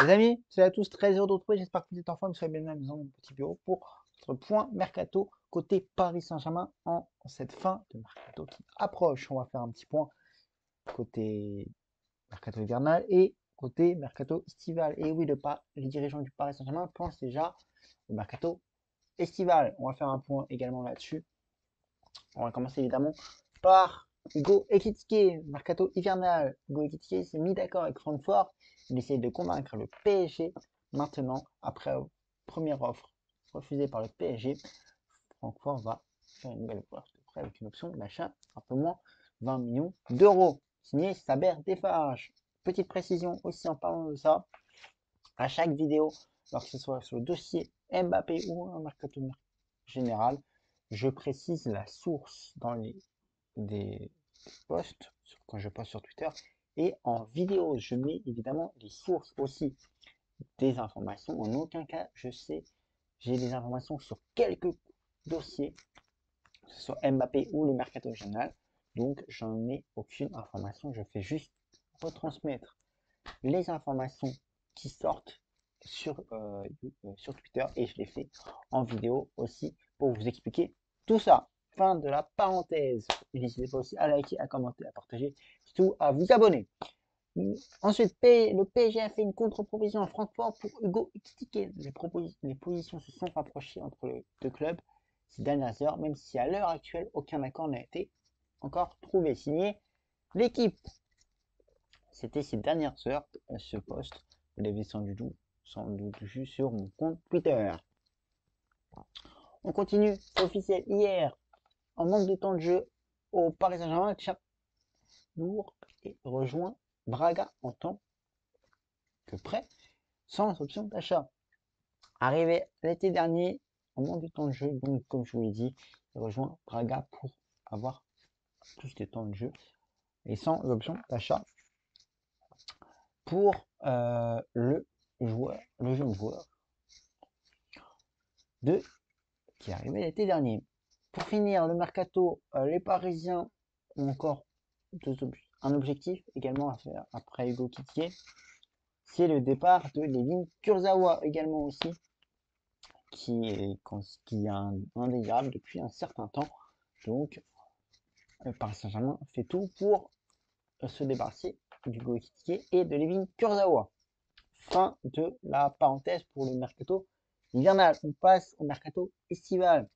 Les amis, salut à tous, très heureux de vous retrouver. J'espère que vous êtes en forme, soyez bien à la maison, mon petit bureau, pour notre point mercato côté Paris Saint-Germain en cette fin de mercato qui approche. On va faire un petit point côté mercato hivernal et côté mercato estival. Et oui, les dirigeants du Paris Saint-Germain pensent déjà au mercato estival. On va faire un point également là-dessus. On va commencer évidemment par Hugo Ekitike, mercato hivernal. Hugo Ekitike s'est mis d'accord avec Francfort. Il essaye de convaincre le PSG maintenant, après première offre refusée par le PSG. Francfort va faire une nouvelle offre de prêt avec une option d'achat un peu moins 20 millions d'euros. Signé Saber Defarge. Petite précision aussi en parlant de ça, à chaque vidéo, alors que ce soit sur le dossier Mbappé ou un mercato général, je précise la source dans des posts quand je poste sur Twitter et en vidéo. Je mets évidemment les sources aussi des informations. En aucun cas, j'ai des informations sur quelques dossiers, que ce soit Mbappé ou le mercato général. Donc, j'en ai aucune information. Je fais juste retransmettre les informations qui sortent sur Twitter et je les fais en vidéo aussi pour vous expliquer tout ça. Fin de la parenthèse. N'hésitez pas aussi à liker, à commenter, à partager, surtout à vous abonner. Ensuite, le PSG a fait une contre-proposition à Francfort pour Hugo Ekitike. Les positions se sont rapprochées entre les deux clubs ces dernières heures, même si à l'heure actuelle, aucun accord n'a été encore trouvé. Signé l'équipe. C'était ces dernières heures, ce post. Vous l'avez sans doute vu sur mon compte Twitter. On continue, c'est officiel. Hier, en manque de temps de jeu, au Paris Saint-Germain, Chapour rejoint Braga en tant que prêt, sans option d'achat. Arrivé l'été dernier, en manque de temps de jeu, donc comme je vous l'ai dit, il rejoint Braga pour avoir plus de temps de jeu et sans option d'achat pour le jeune joueur de qui est arrivé l'été dernier. Pour finir, le mercato, les Parisiens ont encore un objectif également à faire après Hugo Kittier, c'est le départ de Levin Kurzawa également aussi, qui est indésirable depuis un certain temps. Donc, le Paris Saint-Germain fait tout pour se débarrasser d'Hugo Kittier et de Levin Kurzawa. Fin de la parenthèse pour le mercato hivernal. On passe au mercato estival.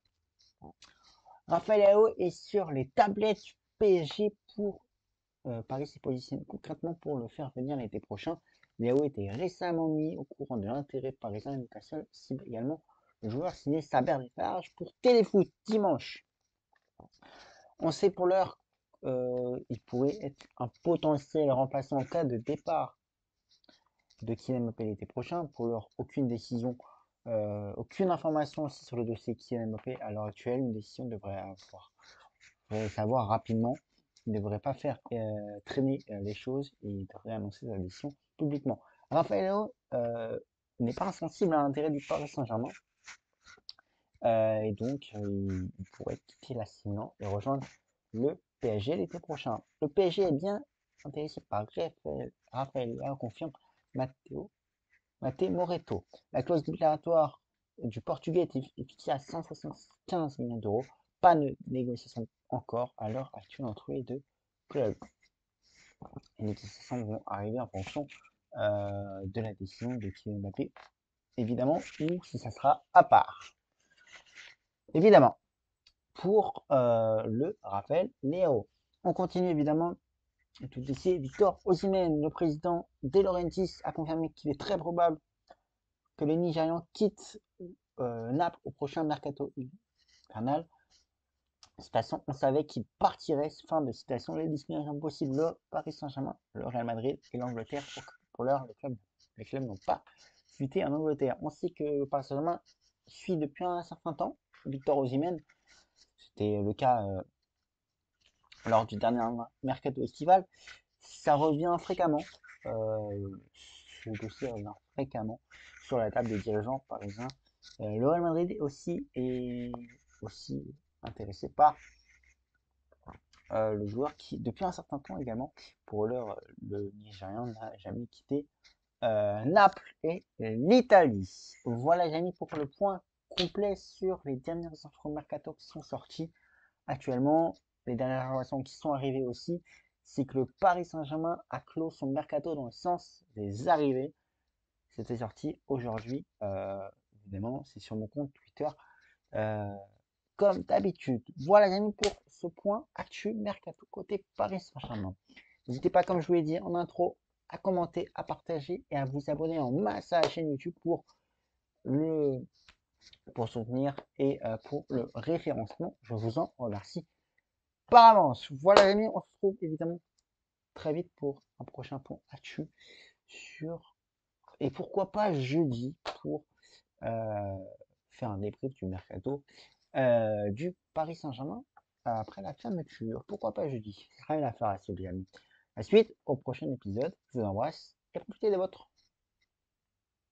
Raphaël Leao est sur les tablettes du PSG pour Paris s'est positionné concrètement pour le faire venir l'été prochain. Leao était récemment mis au courant de l'intérêt parisien et Newcastle cible également le joueur signé Saber Defarge pour Téléfoot dimanche. On sait pour l'heure il pourrait être un potentiel remplaçant en cas de départ de Kylian Mbappé l'été prochain. Pour l'heure, aucune décision, aucune information aussi sur le dossier Kylian Mbappé à l'heure actuelle. Une décision devrait savoir rapidement. Il ne devrait pas faire traîner les choses et il devrait annoncer sa décision publiquement. Raphaël n'est pas insensible à l'intérêt du Paris Saint-Germain et donc il pourrait quitter la Sinan et rejoindre le PSG l'été prochain. Le PSG est bien intéressé par Raphaël Leao, confirme Matteo Moretto. La clause libératoire du Portugais est fixée à 175 millions d'euros. Pas de négociation encore à l'heure actuelle entre les deux clubs. Les négociations vont arriver en fonction de la décision de Kylian Mbappé, évidemment, ou si ça sera à part. Évidemment, pour le Raphaël Leao. On continue évidemment tout ici. Victor Osimhen, le président De Laurentiis, a confirmé qu'il est très probable que le Nigérian quitte Naples au prochain mercato hivernal. Citation, on savait qu'il partirait. Fin de citation. Les destinations possibles, le Paris Saint-Germain, le Real Madrid et l'Angleterre. Pour l'heure, les clubs n'ont pas fuité en Angleterre. On sait que le Paris Saint-Germain suit depuis un certain temps Victor Osimhen. C'était le cas lors du dernier mercato estival. Ça revient fréquemment. Ce dossier revient fréquemment sur la table des dirigeants parisiens. Le Real Madrid est aussi intéressé par le joueur qui, depuis un certain temps également, pour l'heure, le Nigérian n'a jamais quitté Naples et l'Italie. Voilà les amis pour le point complet sur les dernières infos mercato qui sont sorties actuellement. Les dernières informations qui sont arrivées aussi, c'est que le Paris Saint-Germain a clos son mercato dans le sens des arrivées. C'était sorti aujourd'hui, évidemment, c'est sur mon compte Twitter, euh, comme d'habitude. Voilà les amis pour ce point actu mercato côté Paris Saint-Germain. N'hésitez pas, comme je vous l'ai dit en intro, à commenter, à partager et à vous abonner en masse à la chaîne YouTube pour soutenir et pour le référencement. Je vous en remercie par avance. Voilà les amis, on se retrouve évidemment très vite pour un prochain point actu sur et pourquoi pas jeudi pour faire un débrief du mercato du Paris Saint-Germain après la fermeture. Pourquoi pas jeudi? Rien à faire à ce amis. À suite, au prochain épisode. Je vous embrasse et profitez des vôtres.